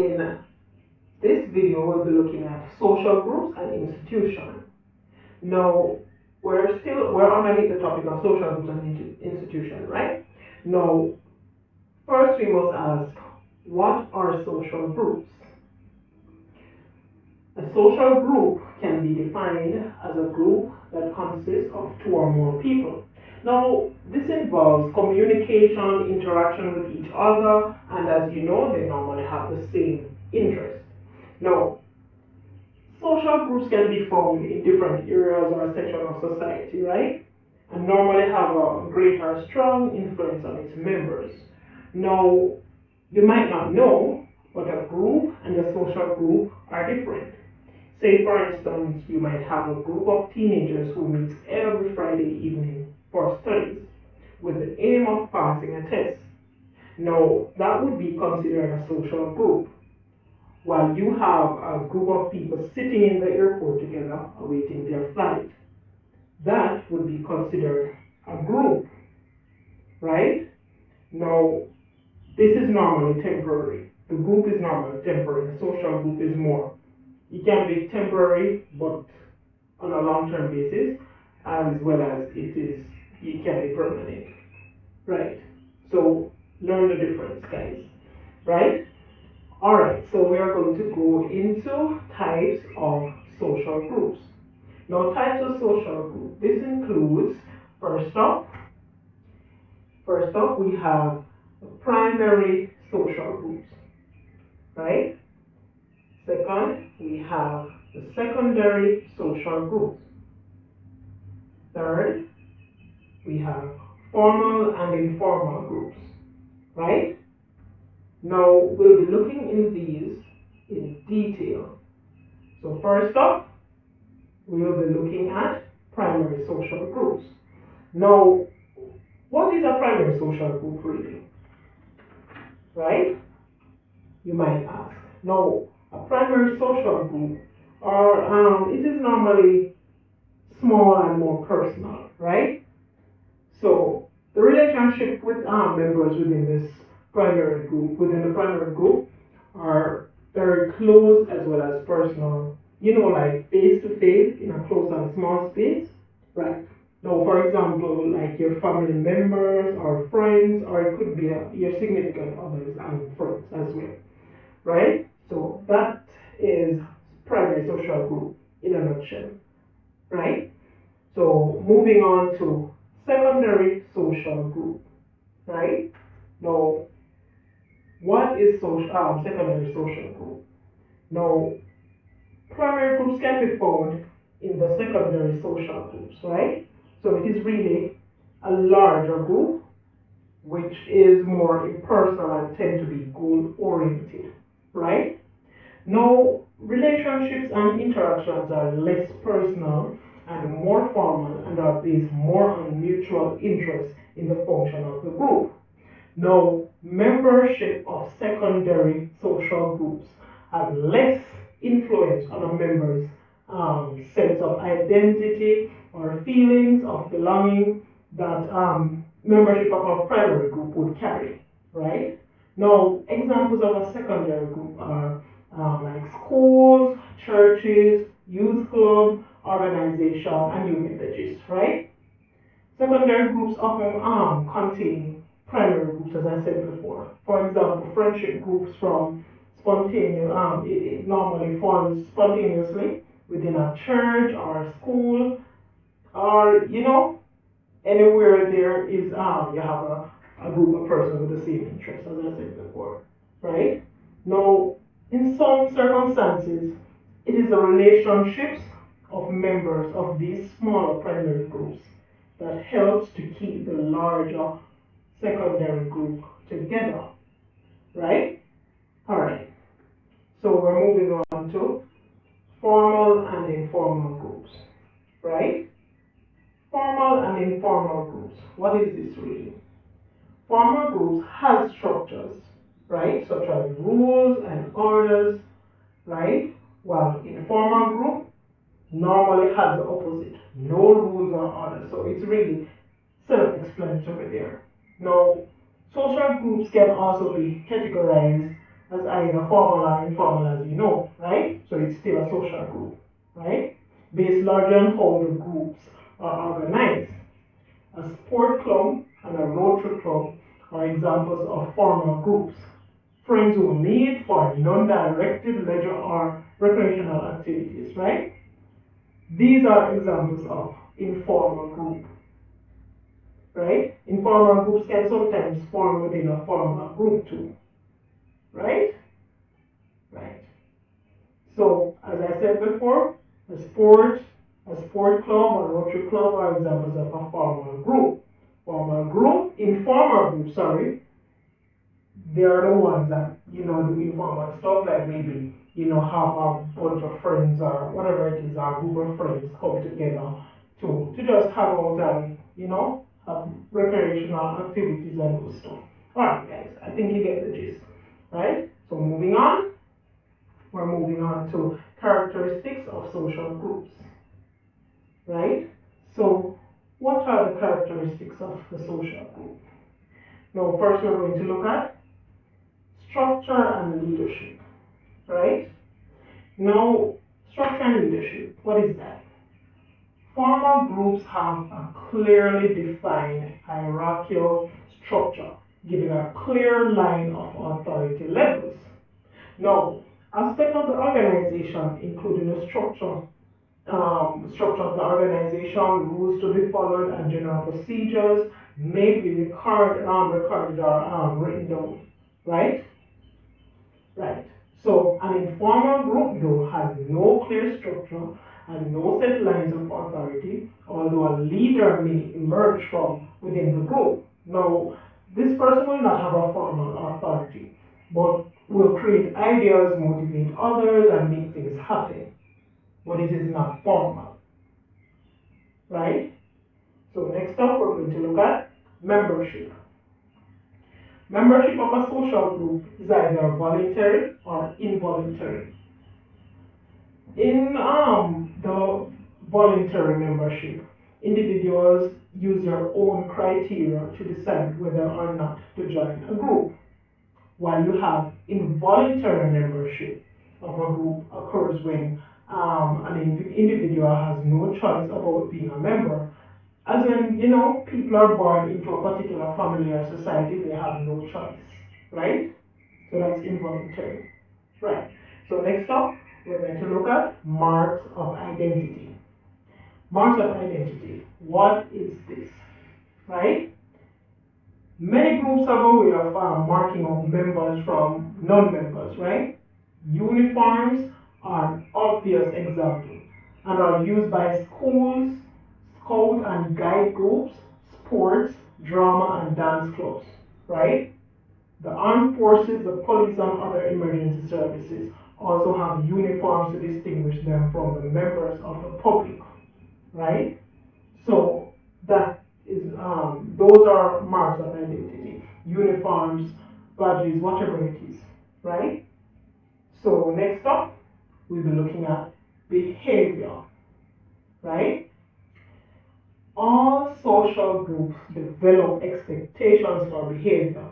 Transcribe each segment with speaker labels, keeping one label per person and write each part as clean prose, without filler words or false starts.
Speaker 1: In this video, we'll be looking at social groups and institutions. Now, we're underneath the topic of social groups and institutions, right? Now, first we must ask, what are social groups? A social group can be defined as a group that consists of two or more people. Now, this involves communication, interaction with each other, and as you know, they normally have the same interests. Now, social groups can be found in different areas or sections of society, right? And normally have a great or strong influence on its members. Now, you might not know, but a group and a social group are different. Say, for instance, you might have a group of teenagers who meet every Friday evening for studies with the aim of passing a test. Now, that would be considered a social group. While you have a group of people sitting in the airport together awaiting their flight, that would be considered a group, right? Now, this is normally temporary. The group is normally temporary. The social group is more. It can be temporary, but on a long-term basis, as well as it can be permanent, right? So learn the difference, guys, right? All right, so we are going to go into types of social groups. Now, types of social groups. This includes first up, we have primary social groups, right? Second, we have the secondary social groups. Third, we have formal and informal groups, right? Now, we'll be looking in these in detail. So first up, we will be looking at primary social groups. Now, what is a primary social group really? Right? You might ask. Now, a primary social group, or it is normally small and more personal, right? So the relationship with members within the primary group, are very close as well as personal. You know, like face to face in a close and small space, right? Now, for example, like your family members or friends, or it could be your significant others and friends as well, right? So that is primary social group in a nutshell, right? So moving on to secondary social group, right? Now, what is secondary social group? Now, primary groups can be found in the secondary social groups, right? So it is really a larger group which is more impersonal and tend to be goal oriented, right? Now, relationships and interactions are less personal and more formal and are based more on mutual interest in the function of the group. Now, membership of secondary social groups has less influence on a member's sense of identity or feelings of belonging that membership of a primary group would carry, right? Now, examples of a secondary group are like schools, churches, youth club, organization, and you get the gist, right? Secondary groups often contain primary groups, as I said before. For example, friendship groups from it normally forms spontaneously within a church or a school, or anywhere there is you have a group of persons with the same interests, as I said before, right? Now, in some circumstances, it is the relationships of members of these smaller primary groups that helps to keep the larger secondary group together, right? All right. So we're moving on to formal and informal groups, right? Formal and informal groups. What is this really? Formal groups have structures, right? Such as rules and orders, right? While informal group normally has the opposite. No rules or orders. So it's really self-explanatory there. Now, social groups can also be categorized as either formal or informal, as you know, right? So it's still a social group, right? Based largely on how the groups are organized. A sport club and a Rotary club are examples of formal groups. Friends who meet for non-directed leisure or recreational activities, right? These are examples of informal group, right? Informal groups can sometimes form within a formal group too, right? Right. So, as I said before, a sport, a sport club or Rotary club are examples of a formal group. Formal group, informal group, sorry, they are the ones that, do informal stuff like maybe, have a bunch of friends or whatever it is, our group of friends come together to just hang out and, have recreational activities and those stuff. Alright guys, I think you get the gist, right? So moving on, we're moving on to characteristics of social groups, right? So what are the characteristics of the social group? Now first we're going to look at structure and leadership, right? Now, structure and leadership, what is that? Formal groups have a clearly defined hierarchical structure, giving a clear line of authority levels. Now, aspects of the organization, including the structure of the organization, rules to be followed, and general procedures, may be recorded or written down, right? Right. So an informal group, though, has no clear structure and no set lines of authority, although a leader may emerge from within the group. Now, this person will not have a formal authority, but will create ideas, motivate others, and make things happen. But it is not formal, right? So next up, we're going to look at membership. Membership of a social group is either voluntary or involuntary. In the voluntary membership, individuals use their own criteria to decide whether or not to join a group, while you have involuntary membership of a group occurs when an individual has no choice about being a member. As when, people are born into a particular family or society, they have no choice, right? So that's involuntary. Right. So next up, we're going to look at marks of identity. Marks of identity. What is this? Right? Many groups have a way of marking out members from non-members, right? Uniforms are an obvious example and are used by schools, scout and guide groups, sports, drama and dance clubs, right? The armed forces, the police, and other emergency services also have uniforms to distinguish them from the members of the public, right? So that is those are marks of identity, uniforms, badges, whatever it is, right? So next up, we'll be looking at behavior, right? All social groups develop expectations for behavior.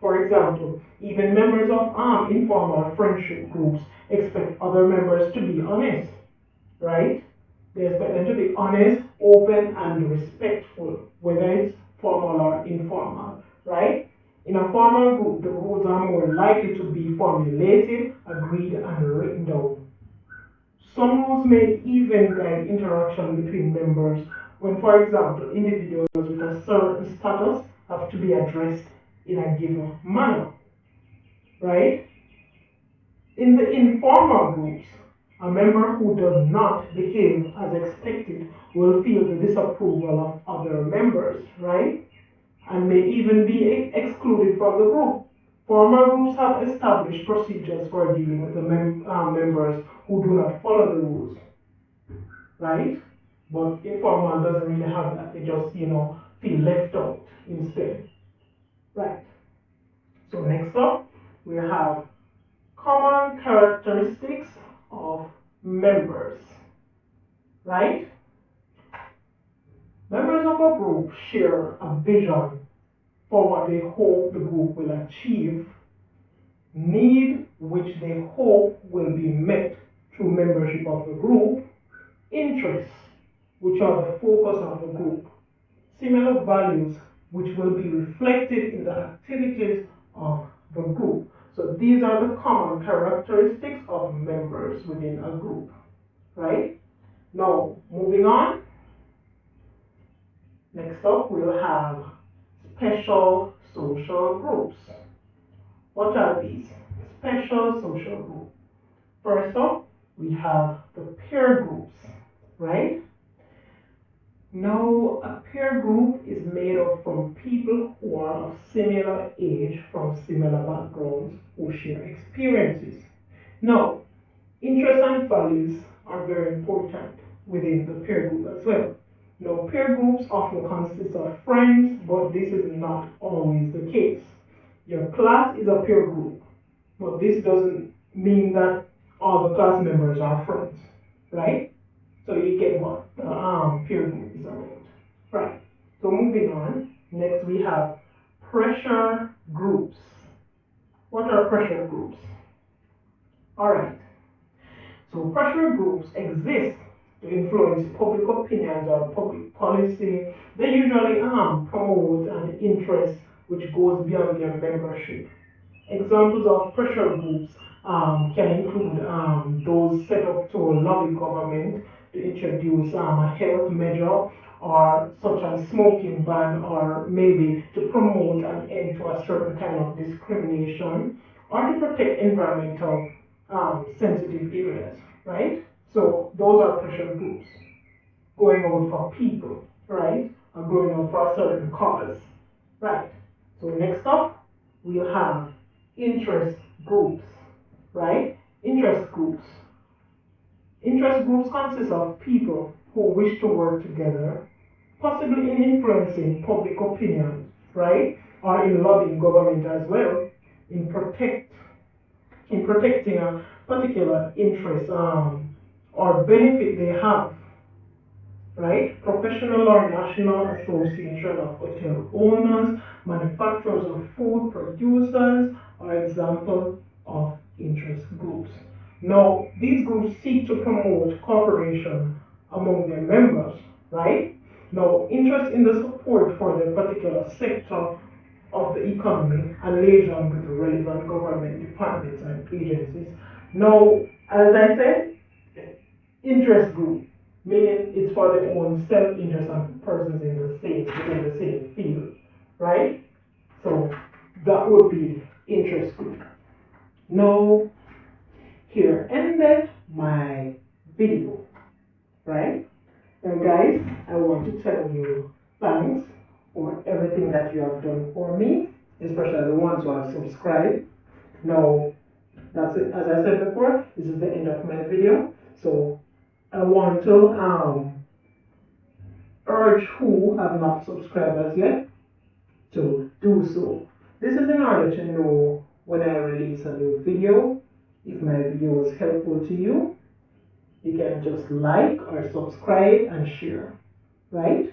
Speaker 1: For example, even members of informal friendship groups expect other members to be honest, right? They expect them to be honest, open, and respectful, whether it's formal or informal, right? In a formal group, the rules are more likely to be formulated, agreed, and written down. Some rules may even guide interaction between members when, for example, individuals with a certain status have to be addressed in a given manner, right? In the informal groups, a member who does not behave as expected will feel the disapproval of other members, right? And may even be excluded from the group. Formal groups have established procedures for dealing with the members who do not follow the rules, right? But informal doesn't really have that. They just, feel left out instead, right? So next up, we have common characteristics of members, right? Members of a group share a vision for what they hope the group will achieve. need which they hope will be met through membership of the group, interests which are the focus of the group, similar values which will be reflected in the activities of the group. So these are the common characteristics of members within a group, right? Now, moving on, next up we'll have special social groups. What are these? Special social groups. First up, we have the peer groups, right? Now, a peer group is made up from people who are of similar age, from similar backgrounds, who share experiences. Now, interests and values are very important within the peer group as well. Now, peer groups often consist of friends, but this is not always the case. Your class is a peer group, but this doesn't mean that all the class members are friends, right? So you get what the peer group is about. Right. So moving on. Next we have pressure groups. What are pressure groups? Alright. So pressure groups exist to influence public opinions or public policy. They usually promote an interest which goes beyond their membership. Examples of pressure groups can include those set up to lobby government to introduce a health measure, or such as smoking ban, or maybe to promote an end to a certain kind of discrimination, or to protect environmental sensitive areas, right? So those are pressure groups going out for people, right? Or going out for a certain cause, right? So next up, we'll have interest groups, right? Interest groups. Interest groups consist of people who wish to work together, possibly in influencing public opinion, right? Or in lobbying government as well, in protecting a particular interest or benefit they have, right? Professional or national association of hotel owners, manufacturers of food producers are example of interest groups. Now, these groups seek to promote cooperation among their members, right? Now, interest in the support for their particular sector of the economy and liaison with the relevant government departments and agencies. Now, as I said, interest group, meaning it's for their own self-interest and persons in within the same field, right? So that would be interest group. Now, here ended my video, right? Now, guys, I want to tell you thanks for everything that you have done for me, especially the ones who have subscribed. Now, that's it. As I said before, this is the end of my video. So I want to urge who have not subscribed as yet to do so. This is in order to know when I release a new video. If my video was helpful to you, you can just like or subscribe and share, right?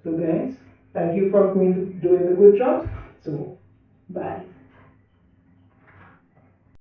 Speaker 1: So guys, thank you for doing the good job. So bye.